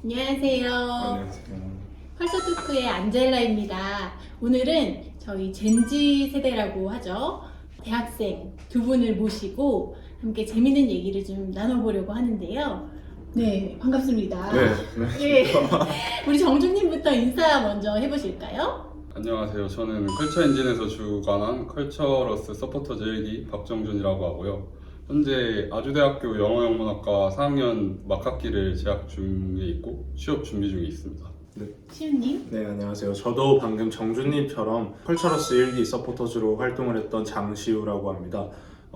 안녕하세요. 안녕하세요. 펄서토크의 안젤라입니다. 오늘은 저희 젠지 세대라고 하죠. 대학생 두 분을 모시고 함께 재밌는 얘기를 좀 나눠보려고 하는데요. 네, 반갑습니다. 네. 예, 우리 정준님부터 인사 먼저 해보실까요? 안녕하세요. 저는 컬처 엔진에서 주관한 컬처러스 서포터즈 1기 박정준이라고 하고요. 현재 아주대학교 영어영문학과 4학년 막학기를 재학 중에 있고 취업 준비 중에 있습니다. 시우님? 네, 안녕하세요. 저도 방금 정준님처럼 컬처러스 1기 서포터즈로 활동을 했던 장시우라고 합니다.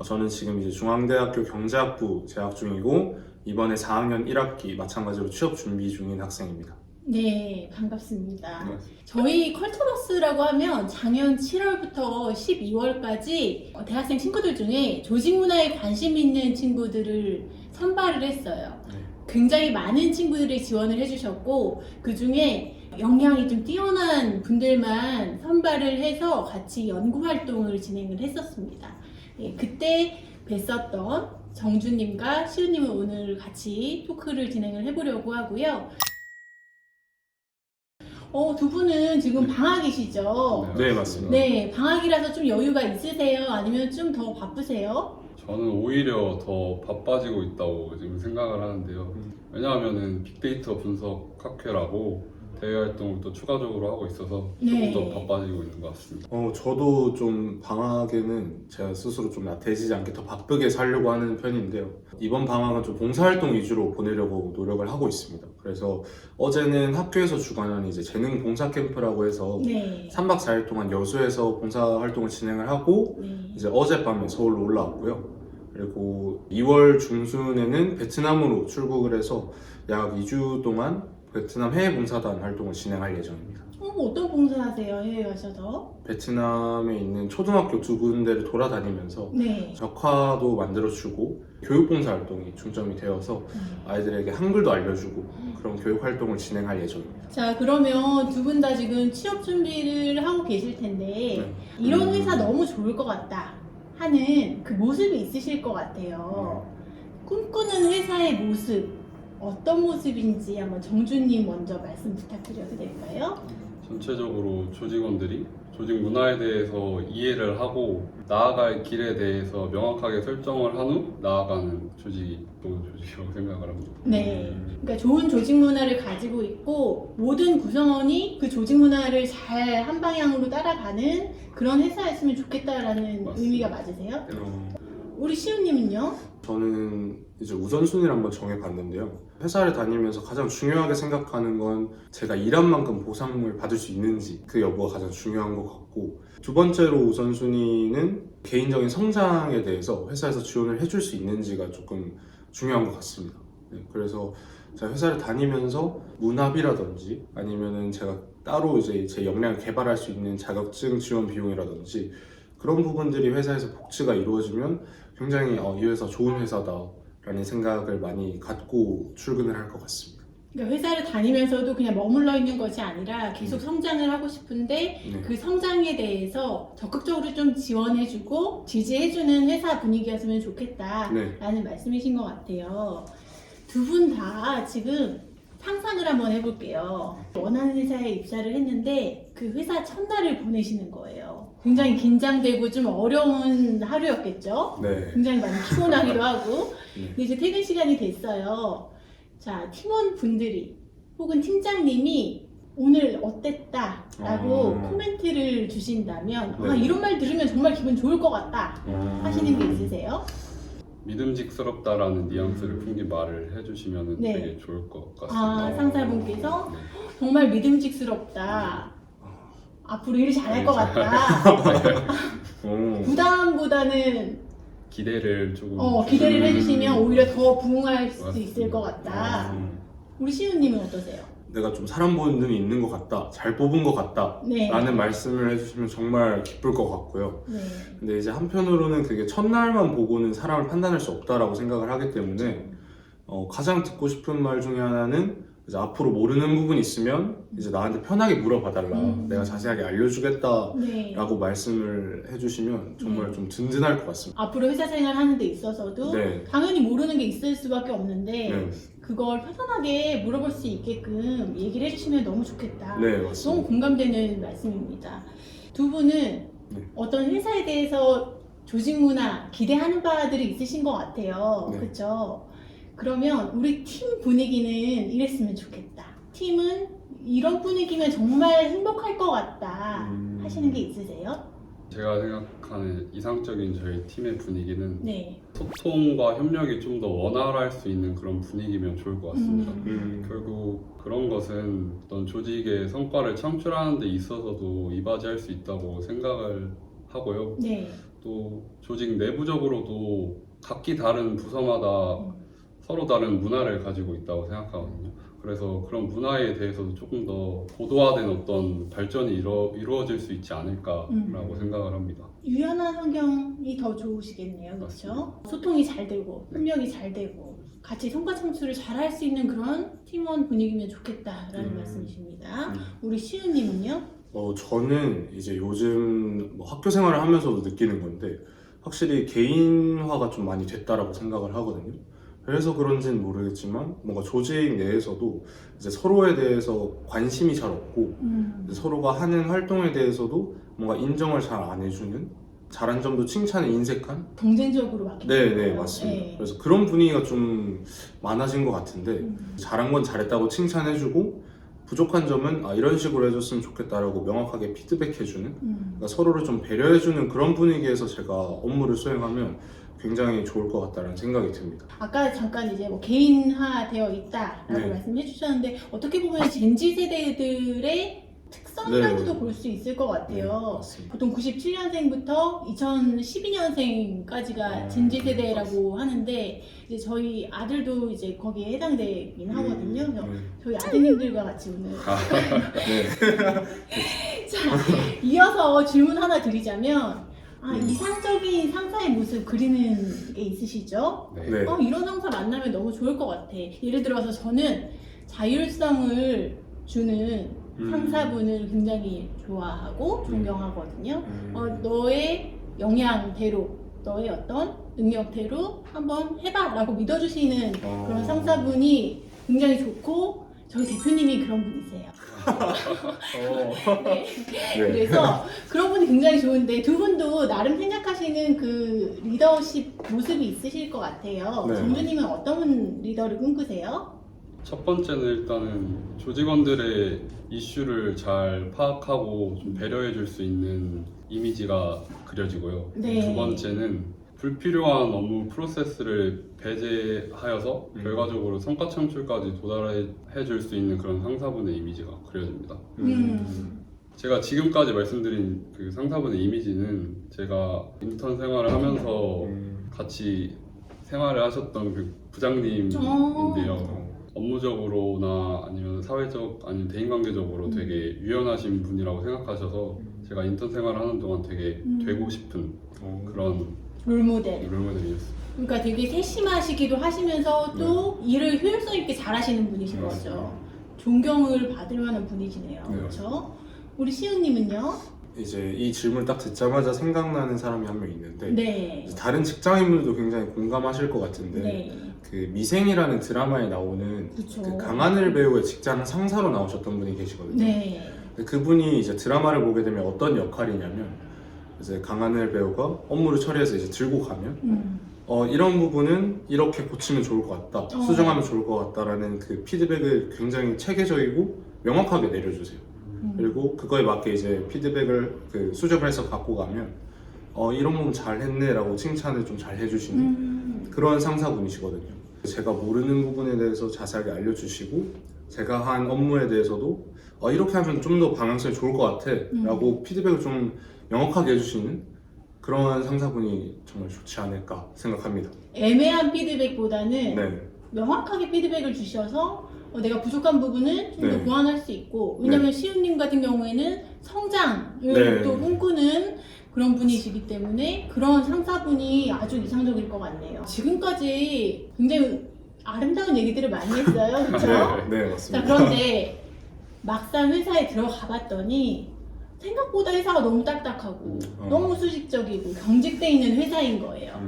저는 지금 이제 중앙대학교 경제학부 재학 중이고 이번에 4학년 1학기 마찬가지로 취업 준비 중인 학생입니다. 네, 반갑습니다. 네. 저희 컬처러스라고 하면 작년 7월부터 12월까지 대학생 친구들 중에 조직 문화에 관심 있는 친구들을 선발을 했어요. 네. 굉장히 많은 친구들이 지원을 해주셨고 그 중에 역량이 좀 뛰어난 분들만 선발을 해서 같이 연구 활동을 진행을 했었습니다. 예, 그때 뵀었던 정주님과 시우님은 오늘 같이 토크를 진행을 해보려고 하고요. 두 분은 지금 방학이시죠? 네, 맞습니다. 네, 방학이라서 좀 여유가 있으세요? 아니면 좀 더 바쁘세요? 저는 오히려 더 바빠지고 있다고 지금 생각을 하는데요. 왜냐하면은 빅데이터 분석 학회라고 대외 활동을 또 추가적으로 하고 있어서 조금 네. 더 바빠지고 있는 것 같습니다. 저도 좀 방학에는 제가 스스로 좀 나태해지지 않게 더 바쁘게 살려고 하는 편인데요. 이번 방학은 좀 봉사활동 위주로 보내려고 노력을 하고 있습니다. 그래서 어제는 학교에서 주관한 이제 재능 봉사 캠프라고 해서 네. 3박 4일 동안 여수에서 봉사활동을 진행을 하고 네. 이제 어젯밤에 서울로 올라왔고요. 그리고 2월 중순에는 베트남으로 출국을 해서 약 2주 동안 베트남 해외봉사단 활동을 진행할 예정입니다. 어떤 봉사하세요? 해외 가셔서? 베트남에 있는 초등학교 두 군데를 돌아다니면서 네. 벽화도 만들어주고 교육봉사 활동이 중점이 되어서 아이들에게 한글도 알려주고 그런 교육 활동을 진행할 예정입니다. 자, 그러면 두 분 다 지금 취업 준비를 하고 계실 텐데 네. 이런 회사 너무 좋을 것 같다 하는 그 모습이 있으실 것 같아요. 꿈꾸는 회사의 모습 어떤 모습인지 한번 정준님 먼저 말씀 부탁드려도 될까요? 전체적으로 조직원들이 조직 문화에 대해서 이해를 하고 나아갈 길에 대해서 명확하게 설정을 한 후 나아가는 조직이 좋은 조직이라고 생각을 합니다. 네. 그러니까 좋은 조직 문화를 가지고 있고 모든 구성원이 그 조직 문화를 잘 한 방향으로 따라가는 그런 회사였으면 좋겠다라는 맞습니다. 의미가 맞으세요? 어, 우리 시우님은요? 저는 이제 우선순위를 한번 정해봤는데요. 회사를 다니면서 가장 중요하게 생각하는 건 제가 일한 만큼 보상을 받을 수 있는지 그 여부가 가장 중요한 것 같고, 두 번째로 우선순위는 개인적인 성장에 대해서 회사에서 지원을 해줄 수 있는지가 조금 중요한 것 같습니다. 네, 그래서 제가 회사를 다니면서 문합이라든지 아니면은 제가 따로 이제 제 역량을 개발할 수 있는 자격증 지원 비용이라든지 그런 부분들이 회사에서 복지가 이루어지면 굉장히 이 회사 좋은 회사다라는 생각을 많이 갖고 출근을 할 것 같습니다. 그러니까 회사를 다니면서도 그냥 머물러 있는 것이 아니라 계속 성장을 하고 싶은데 네. 그 성장에 대해서 적극적으로 좀 지원해주고 지지해주는 회사 분위기였으면 좋겠다라는 말씀이신 것 같아요. 두 분 다 지금 상상을 한번 해볼게요. 원하는 회사에 입사를 했는데 그 회사 첫날을 보내시는 거예요. 굉장히 긴장되고 좀 어려운 하루였겠죠? 네. 굉장히 많이 피곤하기도 하고. 네. 근데 이제 퇴근 시간이 됐어요. 자, 팀원분들이 혹은 팀장님이 오늘 어땠다라고 코멘트를 주신다면 네. 이런 말 들으면 정말 기분 좋을 것 같다 하시는 게 있으세요? 믿음직스럽다라는 뉘앙스를 풍긴 말을 해주시면 네. 되게 좋을 것 같습니다. 상사분께서 네. 정말 믿음직스럽다. 앞으로 일 잘할 것 같다. 부담보다는 기대를 조금 기대를 해주시면 오히려 더 부응할 수 맞습니다. 있을 것 같다. 우리 시우님은 어떠세요? 내가 좀 사람 보는 눈이 있는 것 같다, 잘 뽑은 것 같다 네. 라는 말씀을 해주시면 정말 기쁠 것 같고요. 네. 근데 이제 한편으로는 그게 첫날만 보고는 사람을 판단할 수 없다라고 생각을 하기 때문에 가장 듣고 싶은 말 중에 하나는 이제 앞으로 모르는 부분이 있으면 이제 나한테 편하게 물어봐달라, 내가 자세하게 알려주겠다라고 네. 말씀을 해주시면 정말 좀 든든할 것 같습니다. 앞으로 회사 생활 하는 데 있어서도 네. 당연히 모르는 게 있을 수밖에 없는데 네. 그걸 편안하게 물어볼 수 있게끔 얘기를 해주시면 너무 좋겠다. 네, 너무 맞습니다. 공감되는 말씀입니다. 두 분은 어떤 회사에 대해서 조직 문화 기대하는 바들이 있으신 것 같아요. 네. 그렇죠? 그러면 우리 팀 분위기는 이랬으면 좋겠다. 팀은 이런 분위기면 정말 행복할 것 같다 하시는 게 있으세요? 제가 생각하는 이상적인 저희 팀의 분위기는 네. 소통과 협력이 좀 더 원활할 수 있는 그런 분위기면 좋을 것 같습니다. 결국 그런 것은 어떤 조직의 성과를 창출하는 데 있어서도 이바지할 수 있다고 생각을 하고요. 네. 또 조직 내부적으로도 각기 다른 부서마다 서로 다른 문화를 가지고 있다고 생각하거든요. 그래서 그런 문화에 대해서도 조금 더 고도화된 어떤 발전이 이루어질 수 있지 않을까라고 생각을 합니다. 유연한 환경이 더 좋으시겠네요. 그렇죠? 맞습니다. 소통이 잘 되고 협력이 잘 되고 같이 성과 창출을 잘 할 수 있는 그런 팀원 분위기면 좋겠다라는 말씀이십니다. 우리 시우님은요? 저는 이제 요즘 뭐 학교 생활을 하면서도 느끼는 건데 확실히 개인화가 좀 많이 됐다라고 생각을 하거든요. 그래서 그런지는 모르겠지만 뭔가 조직 내에서도 이제 서로에 대해서 관심이 잘 없고 서로가 하는 활동에 대해서도 뭔가 인정을 잘 안 해주는, 잘한 점도 칭찬에 인색한. 경쟁적으로 바뀌는 네네, 거예요. 맞습니다. 네. 그래서 그런 분위기가 좀 많아진 것 같은데 잘한 건 잘했다고 칭찬해주고 부족한 점은 이런 식으로 해줬으면 좋겠다라고 명확하게 피드백해주는, 그러니까 서로를 좀 배려해주는 그런 분위기에서 제가 업무를 수행하면 굉장히 좋을 것 같다는 생각이 듭니다. 아까 잠깐 이제 뭐 개인화되어 있다라고 네. 말씀해 주셨는데 어떻게 보면 젠지 세대들의 특성이라고도 네. 볼 수 있을 것 같아요. 맞습니다. 보통 97년생부터 2012년생까지가 젠지 세대라고 하는데 이제 저희 아들도 이제 거기에 해당되긴 하거든요. 그래서 저희 아드님들과 같이 오늘 자, 이어서 질문 하나 드리자면 이상적인 상사의 모습 그리는 게 있으시죠? 네. 네. 이런 상사 만나면 너무 좋을 것 같아. 예를 들어서 저는 자율성을 주는 상사분을 굉장히 좋아하고 존경하거든요. 너의 역량대로, 너의 어떤 능력대로 한번 해봐라고 믿어주시는 그런 상사분이 굉장히 좋고 저희 대표님이 그런 분이세요. 네. 그래서 그런 분이 굉장히 좋은데 두 분도 나름 생각하시는 그 리더십 모습이 있으실 것 같아요. 네. 정주님은 어떤 리더를 꿈꾸세요? 첫 번째는 일단은 조직원들의 이슈를 잘 파악하고 좀 배려해 줄 수 있는 이미지가 그려지고요. 네. 두 번째는 불필요한 업무 프로세스를 배제하여서 결과적으로 성과 창출까지 도달해 줄 수 있는 그런 상사분의 이미지가 그려집니다. 제가 지금까지 말씀드린 그 상사분의 이미지는 제가 인턴 생활을 하면서 같이 생활을 하셨던 그 부장님인데요. 업무적으로나 아니면 사회적 아니면 대인관계적으로 되게 유연하신 분이라고 생각하셔서 제가 인턴 생활을 하는 동안 되게 되고 싶은 그런 롤모델이었어요. 그러니까 되게 세심하시기도 하시면서 또 일을 효율성 있게 잘하시는 분이신 거죠. 존경을 받을 만한 분이시네요. 네. 그렇죠? 우리 시우님은요? 이제 이 질문을 딱 듣자마자 생각나는 사람이 한 명 있는데 네. 다른 직장인분들도 굉장히 공감하실 것 같은데 네. 그 미생이라는 드라마에 나오는 그쵸. 그 강하늘 배우의 직장 상사로 나오셨던 분이 계시거든요. 네. 근데 그분이 이제 드라마를 보게 되면 어떤 역할이냐면 이제 강하늘 배우가 업무를 처리해서 이제 들고 가면 이런 부분은 이렇게 고치면 좋을 것 같다, 수정하면 좋을 것 같다라는 그 피드백을 굉장히 체계적이고 명확하게 내려주세요. 그리고 그거에 맞게 이제 피드백을 그 수정을 해서 갖고 가면 이런 부분 잘했네라고 칭찬을 좀 잘 해주시는 그런 상사분이시거든요. 제가 모르는 부분에 대해서 자세하게 알려주시고 제가 한 업무에 대해서도 이렇게 하면 좀 더 방향성이 좋을 것 같아 라고 피드백을 좀 명확하게 해주시는 그런 상사분이 정말 좋지 않을까 생각합니다. 애매한 피드백보다는 네. 명확하게 피드백을 주셔서 내가 부족한 부분은 좀 더 네. 보완할 수 있고, 왜냐면 시우님 같은 경우에는 성장을 또 꿈꾸는 그런 분이시기 때문에 그런 상사분이 아주 이상적일 것 같네요. 지금까지 굉장히 아름다운 얘기들을 많이 했어요. 그렇죠? 네, 자, 맞습니다. 그런데 막상 회사에 들어가 봤더니 생각보다 회사가 너무 딱딱하고 너무 수직적이고 경직돼 있는 회사인 거예요.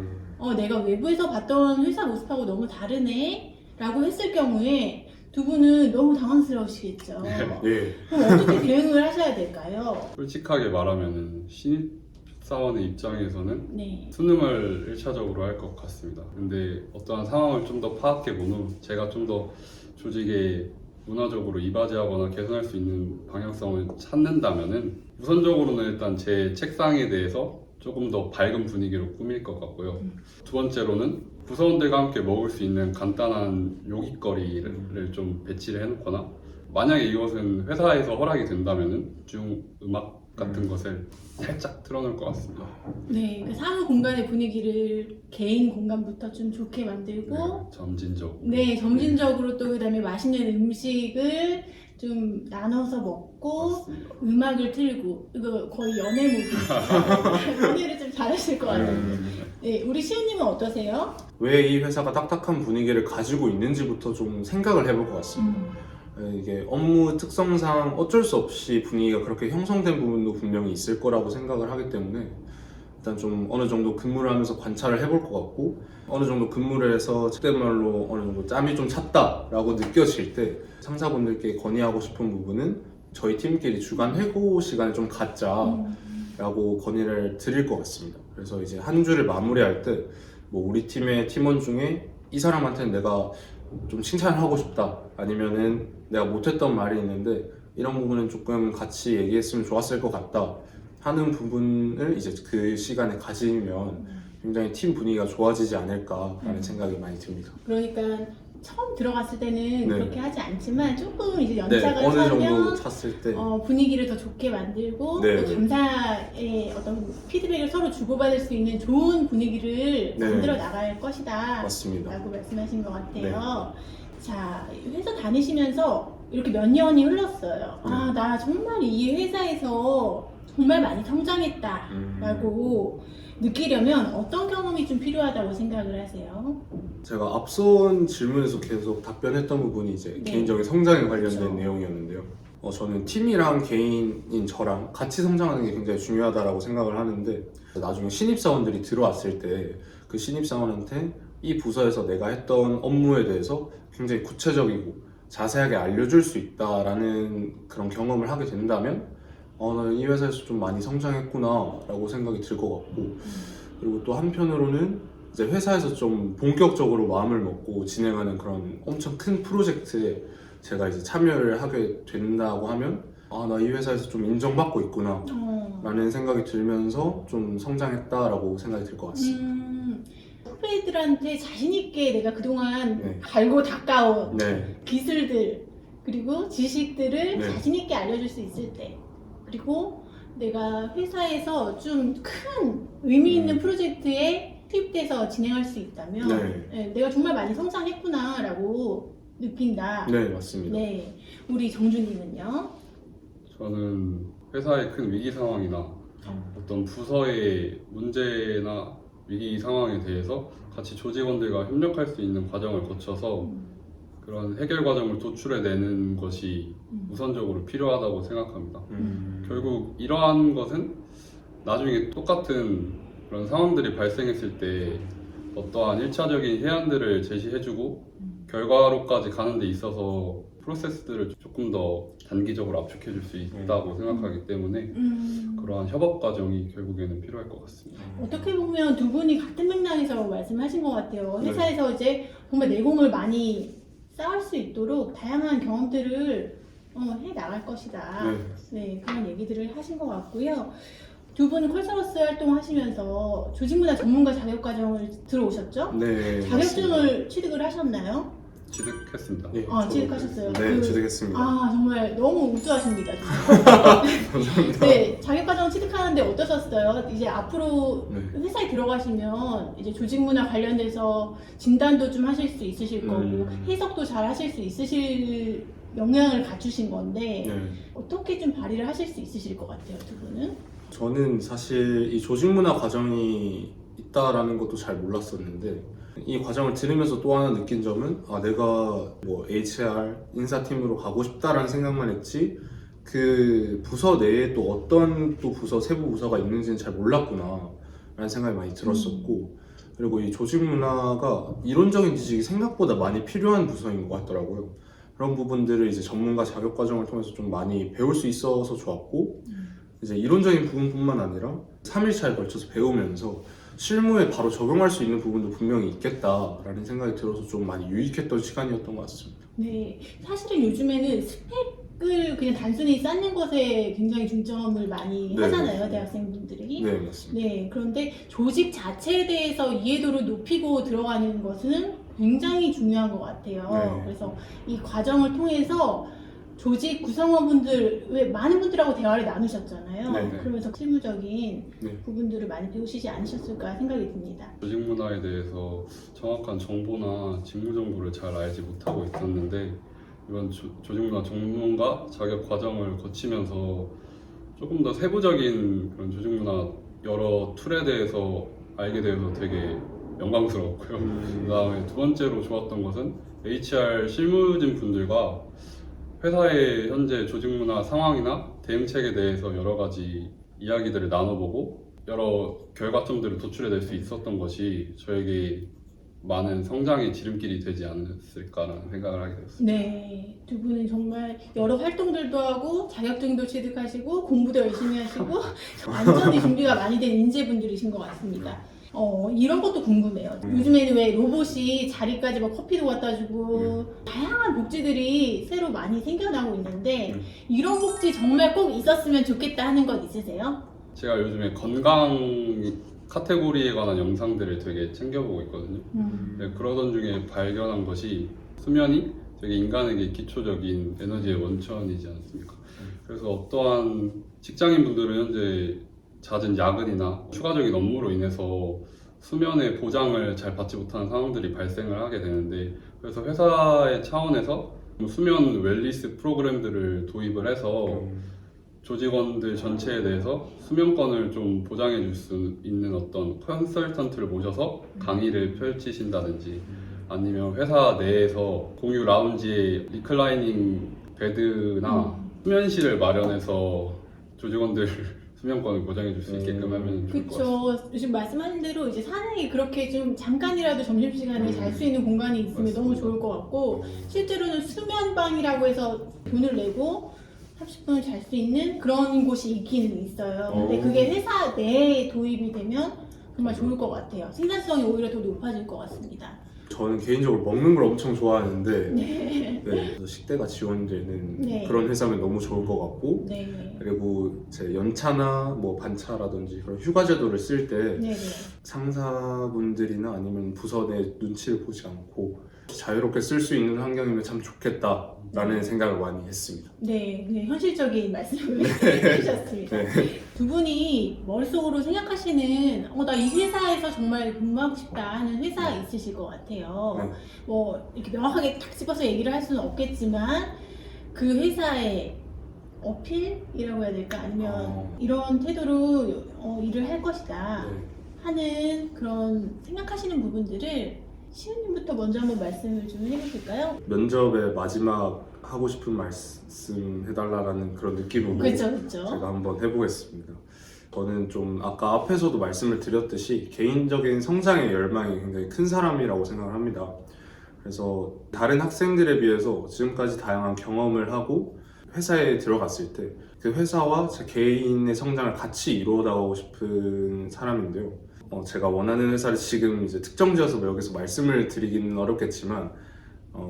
내가 외부에서 봤던 회사 모습하고 너무 다르네 라고 했을 경우에 두 분은 너무 당황스러우시겠죠. 예. 그럼 어떻게 대응을 하셔야 될까요? 솔직하게 말하면은 신입사원의 입장에서는 네. 수능을 1차적으로 할 것 같습니다. 근데 어떠한 상황을 좀 더 파악해 본 후 제가 좀 더 조직에 문화적으로 이바지하거나 개선할 수 있는 방향성을 찾는다면은 우선적으로는 일단 제 책상에 대해서 조금 더 밝은 분위기로 꾸밀 것 같고요. 두 번째로는 부서원들과 함께 먹을 수 있는 간단한 요깃거리를 좀 배치를 해놓거나 만약에 이것은 회사에서 허락이 된다면은 중 음악 같은 것을 살짝 틀어놓을 것 같습니다. 네, 그 사무 공간의 분위기를 개인 공간부터 좀 좋게 만들고 점진적으로. 네, 점진적으로 또 그다음에 맛있는 음식을 좀 나눠서 먹고 맞습니다. 음악을 틀고 이거 거의 연애 모드. 연애를 좀 잘하실 것 같아요. 네, 우리 시우님은 어떠세요? 왜 이 회사가 딱딱한 분위기를 가지고 있는지부터 좀 생각을 해볼 것 같습니다. 이게 업무 특성상 어쩔 수 없이 분위기가 그렇게 형성된 부분도 분명히 있을 거라고 생각을 하기 때문에 일단 좀 어느 정도 근무를 하면서 관찰을 해볼 것 같고 어느 정도 근무를 해서 속된 말로 어느 정도 짬이 좀 찼다라고 느껴질 때 상사분들께 건의하고 싶은 부분은 저희 팀끼리 주간 회고 시간을 좀 갖자라고 건의를 드릴 것 같습니다. 그래서 이제 한 주를 마무리할 때 뭐 우리 팀의 팀원 중에 이 사람한테는 내가 좀 칭찬을 하고 싶다 아니면은 내가 못했던 말이 있는데 이런 부분은 조금 같이 얘기했으면 좋았을 것 같다 하는 부분을 이제 그 시간에 가지면 굉장히 팀 분위기가 좋아지지 않을까라는 생각이 많이 듭니다. 그러니까 처음 들어갔을 때는 네. 그렇게 하지 않지만 조금 이제 네, 연차가 어느 정도 차면 찼을 때 분위기를 더 좋게 만들고 네. 또 감사의 어떤 피드백을 서로 주고받을 수 있는 좋은 분위기를 네. 만들어 나갈 것이다 맞습니다. 라고 말씀하신 것 같아요. 네. 자, 회사 다니시면서 이렇게 몇 년이 흘렀어요. 네. 아, 나 정말 이 회사에서 정말 많이 성장했다 라고 느끼려면 어떤 경험이 좀 필요하다고 생각을 하세요? 제가 앞선 질문에서 계속 답변했던 부분이 이제 네. 개인적인 성장에 관련된 그렇죠. 내용이었는데요. 저는 팀이랑 개인인 저랑 같이 성장하는 게 굉장히 중요하다고 생각을 하는데 나중에 신입사원들이 들어왔을 때 그 신입사원한테 이 부서에서 내가 했던 업무에 대해서 굉장히 구체적이고 자세하게 알려줄 수 있다라는 그런 경험을 하게 된다면 나는 이 회사에서 좀 많이 성장했구나 라고 생각이 들 것 같고 그리고 또 한편으로는 이제 회사에서 좀 본격적으로 마음을 먹고 진행하는 그런 엄청 큰 프로젝트에 제가 이제 참여를 하게 된다고 하면 나 이 회사에서 좀 인정받고 있구나 라는 생각이 들면서 좀 성장했다라고 생각이 들 것 같습니다. 후배들한테 자신있게 내가 그동안 네. 갈고 닦아온 네, 기술들 그리고 지식들을 네. 자신있게 알려줄 수 있을 때 그리고 내가 회사에서 좀 큰 의미 있는 프로젝트에 투입돼서 진행할 수 있다면 네. 내가 정말 많이 성장했구나 라고 느낀다. 네, 맞습니다. 네, 우리 정준님은요? 저는 회사의 큰 위기 상황이나 어떤 부서의 문제나 위기 상황에 대해서 같이 조직원들과 협력할 수 있는 과정을 거쳐서 그런 해결 과정을 도출해내는 것이 우선적으로 필요하다고 생각합니다. 결국 이러한 것은 나중에 똑같은 그런 상황들이 발생했을 때 어떠한 1차적인 해안들을 제시해주고 결과로까지 가는 데 있어서 프로세스들을 조금 더 단기적으로 압축해줄 수 있다고 생각하기 때문에 그러한 협업 과정이 결국에는 필요할 것 같습니다. 어떻게 보면 두 분이 같은 맥락에서 말씀하신 것 같아요. 네. 회사에서 이제 정말 내공을 많이 쌓을 수 있도록 다양한 경험들을 해 나갈 것이다. 네, 그런 얘기들을 하신 것 같고요. 두 분은 컬처러스 활동하시면서 조직문화 전문가 자격과정을 들어오셨죠? 네, 자격증을 취득을 하셨나요? 취득했습니다. 네, 취득하셨어요. 네, 취득했습니다. 정말 너무 우수하십니다. 감사합니다. 네, 자격과정 취득하는데 어떠셨어요? 이제 앞으로 네. 회사에 들어가시면 이제 조직문화 관련돼서 진단도 좀 하실 수 있으실 거고 해석도 잘 하실 수 있으실 역량을 갖추신 건데 네. 어떻게 좀 발휘를 하실 수 있으실 것 같아요, 두 분은? 저는 사실 이 조직문화 과정이 있다라는 것도 잘 몰랐었는데 이 과정을 들으면서 또 하나 느낀 점은 내가 뭐 HR 인사팀으로 가고 싶다라는 생각만 했지 그 부서 내에 또 어떤 또 부서 세부 부서가 있는지는 잘 몰랐구나 라는 생각이 많이 들었었고 그리고 이 조직 문화가 이론적인 지식이 생각보다 많이 필요한 부서인 것 같더라고요. 그런 부분들을 이제 전문가 자격 과정을 통해서 좀 많이 배울 수 있어서 좋았고, 이제 이론적인 부분뿐만 아니라 3일차에 걸쳐서 배우면서 실무에 바로 적용할 수 있는 부분도 분명히 있겠다라는 생각이 들어서 좀 많이 유익했던 시간이었던 것 같습니다. 네, 사실은 요즘에는 스펙을 그냥 단순히 쌓는 것에 굉장히 중점을 많이 네, 하잖아요, 네. 대학생분들이. 네, 맞습니다. 네, 그런데 조직 자체에 대해서 이해도를 높이고 들어가는 것은 굉장히 중요한 것 같아요. 네. 그래서 이 과정을 통해서 조직 구성원분들, 왜 많은 분들하고 대화를 나누셨잖아요. 네, 네. 그러면서 실무적인 네. 부분들을 많이 배우시지 않으셨을까 생각이 듭니다. 조직 문화에 대해서 정확한 정보나 직무 정보를 잘 알지 못하고 있었는데 이번 조직 문화 전문가 자격 과정을 거치면서 조금 더 세부적인 그런 조직 문화 여러 툴에 대해서 알게 되어서 되게 영광스러웠고요. 그다음에 두 번째로 좋았던 것은 HR 실무진 분들과 회사의 현재 조직 문화 상황이나 대응책에 대해서 여러 가지 이야기들을 나눠보고 여러 결과점들을 도출해낼 수 있었던 것이 저에게 많은 성장의 지름길이 되지 않았을까라는 생각을 하게 되었습니다. 네, 두 분은 정말 여러 활동들도 하고 자격증도 취득하시고 공부도 열심히 하시고 완전히 준비가 많이 된 인재분들이신 것 같습니다. 이런 것도 궁금해요. 요즘에는 왜 로봇이 자리까지 막 커피도 갖다 주고 다양한 복지들이 새로 많이 생겨나고 있는데 이런 복지 정말 꼭 있었으면 좋겠다 하는 것 있으세요? 제가 요즘에 건강 카테고리에 관한 영상들을 되게 챙겨보고 있거든요. 네, 그러던 중에 발견한 것이 수면이 되게 인간에게 기초적인 에너지의 원천이지 않습니까? 그래서 어떠한 직장인분들은 현재 잦은 야근이나 추가적인 업무로 인해서 수면의 보장을 잘 받지 못하는 상황들이 발생을 하게 되는데, 그래서 회사의 차원에서 수면 웰니스 프로그램들을 도입을 해서 조직원들 전체에 대해서 수면권을 좀 보장해 줄 수 있는 어떤 컨설턴트를 모셔서 강의를 펼치신다든지, 아니면 회사 내에서 공유 라운지에 리클라이닝 베드나 수면실을 마련해서 조직원들 수면권을 보장해 줄 수 있게끔 하면 좋을 것 같습니다. 그렇죠. 지금 말씀하신 대로 이제 사내에 그렇게 좀 잠깐이라도 점심시간에 잘 수 있는 공간이 있으면 맞습니다. 너무 좋을 것 같고, 실제로는 수면방이라고 해서 돈을 내고 30분을 잘 수 있는 그런 곳이 있기는 있어요. 근데 그게 회사 내에 도입이 되면 정말 좋을 것 같아요. 생산성이 오히려 더 높아질 것 같습니다. 저는 개인적으로 먹는 걸 엄청 좋아하는데 네. 그래서 식대가 지원되는 네. 그런 회사면 너무 좋을 것 같고, 네. 그리고 제 연차나 뭐 반차라든지 그런 휴가 제도를 쓸 때 네. 상사분들이나 아니면 부서 내 눈치를 보지 않고 자유롭게 쓸 수 있는 환경이면 참 좋겠다라는 생각을 많이 했습니다. 네, 네, 현실적인 말씀을 해주셨습니다. 네. 두 분이 머릿속으로 생각하시는 나 이 회사에서 정말 근무하고 싶다 하는 회사 있으실 것 같아요. 네. 뭐 이렇게 명확하게 탁 집어서 얘기를 할 수는 없겠지만 그 회사의 어필이라고 해야 될까? 아니면 이런 태도로 일을 할 것이다 네. 하는 그런 생각하시는 부분들을 시우님부터 먼저 한번 말씀을 좀 해주실까요? 면접의 마지막 하고 싶은 말씀 해달라는 그런 느낌으로 그렇죠. 제가 한번 해보겠습니다. 저는 좀 아까 앞에서도 말씀을 드렸듯이 개인적인 성장의 열망이 굉장히 큰 사람이라고 생각을 합니다. 그래서 다른 학생들에 비해서 지금까지 다양한 경험을 하고 회사에 들어갔을 때 그 회사와 제 개인의 성장을 같이 이루어 나가고 싶은 사람인데요. 제가 원하는 회사를 지금 이제 특정지어서 여기서 말씀을 드리기는 어렵겠지만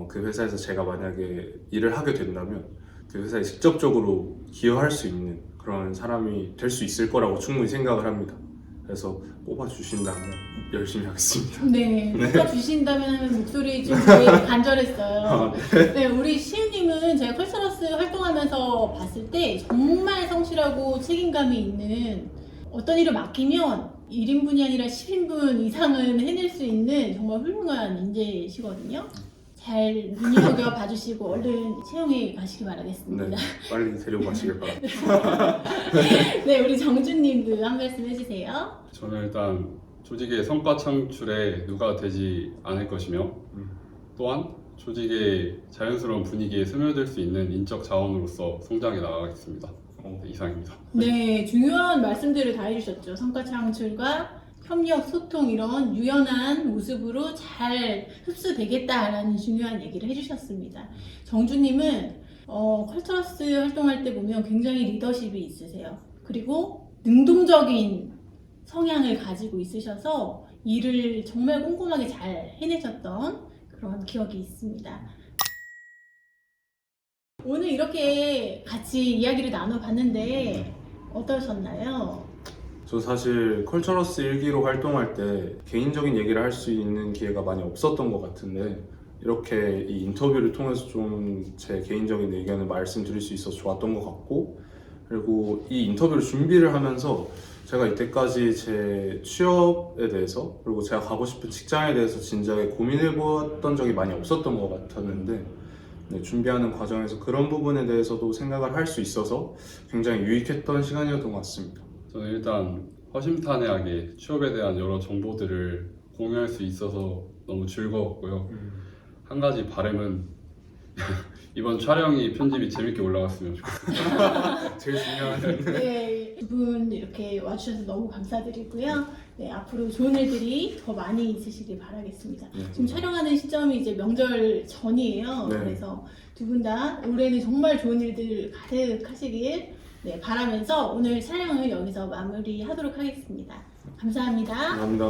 그 회사에서 제가 만약에 일을 하게 된다면 그 회사에 직접적으로 기여할 수 있는 그런 사람이 될 수 있을 거라고 충분히 생각을 합니다. 그래서 뽑아주신다면 열심히 하겠습니다. 네, 뽑아주신다면 하면 목소리 좀 되게 간절했어요. 네, 우리 시우님은 제가 컬처러스 활동하면서 봤을 때 정말 성실하고 책임감이 있는, 어떤 일을 맡기면 1인분이 아니라 10인분 이상은 해낼 수 있는 정말 훌륭한 인재시거든요. 잘 눈여겨 봐주시고 얼른 채용에 가시기 바라겠습니다. 네, 빨리 데려가시길 바랍니다. 네, 우리 정준님도 한 말씀 해주세요. 저는 일단 조직의 성과 창출에 누가 되지 않을 것이며, 또한 조직의 자연스러운 분위기에 스며들 수 있는 인적 자원으로서 성장해 나가겠습니다. 네, 이상입니다. 네, 중요한 말씀들을 다 해주셨죠. 성과 창출과 협력, 소통 이런 유연한 모습으로 잘 흡수되겠다라는 중요한 얘기를 해주셨습니다. 정주님은 컬처러스 활동할 때 보면 굉장히 리더십이 있으세요. 그리고 능동적인 성향을 가지고 있으셔서 일을 정말 꼼꼼하게 잘 해내셨던 그런 기억이 있습니다. 오늘 이렇게 같이 이야기를 나눠봤는데 어떠셨나요? 저 사실 컬처러스 1기로 활동할 때 개인적인 얘기를 할 수 있는 기회가 많이 없었던 것 같은데 이렇게 이 인터뷰를 통해서 좀 제 개인적인 의견을 말씀드릴 수 있어서 좋았던 것 같고, 그리고 이 인터뷰를 준비를 하면서 제가 이때까지 제 취업에 대해서 그리고 제가 가고 싶은 직장에 대해서 진작에 고민해 보았던 적이 많이 없었던 것 같았는데 네, 준비하는 과정에서 그런 부분에 대해서도 생각을 할 수 있어서 굉장히 유익했던 시간이었던 것 같습니다. 저는 일단 허심탄회하게 취업에 대한 여러 정보들을 공유할 수 있어서 너무 즐거웠고요. 한 가지 바람은 이번 촬영이 편집이 재밌게 올라갔으면 좋겠습니다. 제일 중요한 네, 두 분 이렇게 와주셔서 너무 감사드리고요. 네, 앞으로 좋은 일들이 더 많이 있으시길 바라겠습니다. 지금 촬영하는 시점이 이제 명절 전이에요. 네. 그래서 두 분 다 올해는 정말 좋은 일들 가득하시길 바라면서 오늘 촬영을 여기서 마무리하도록 하겠습니다. 감사합니다. 감사합니다.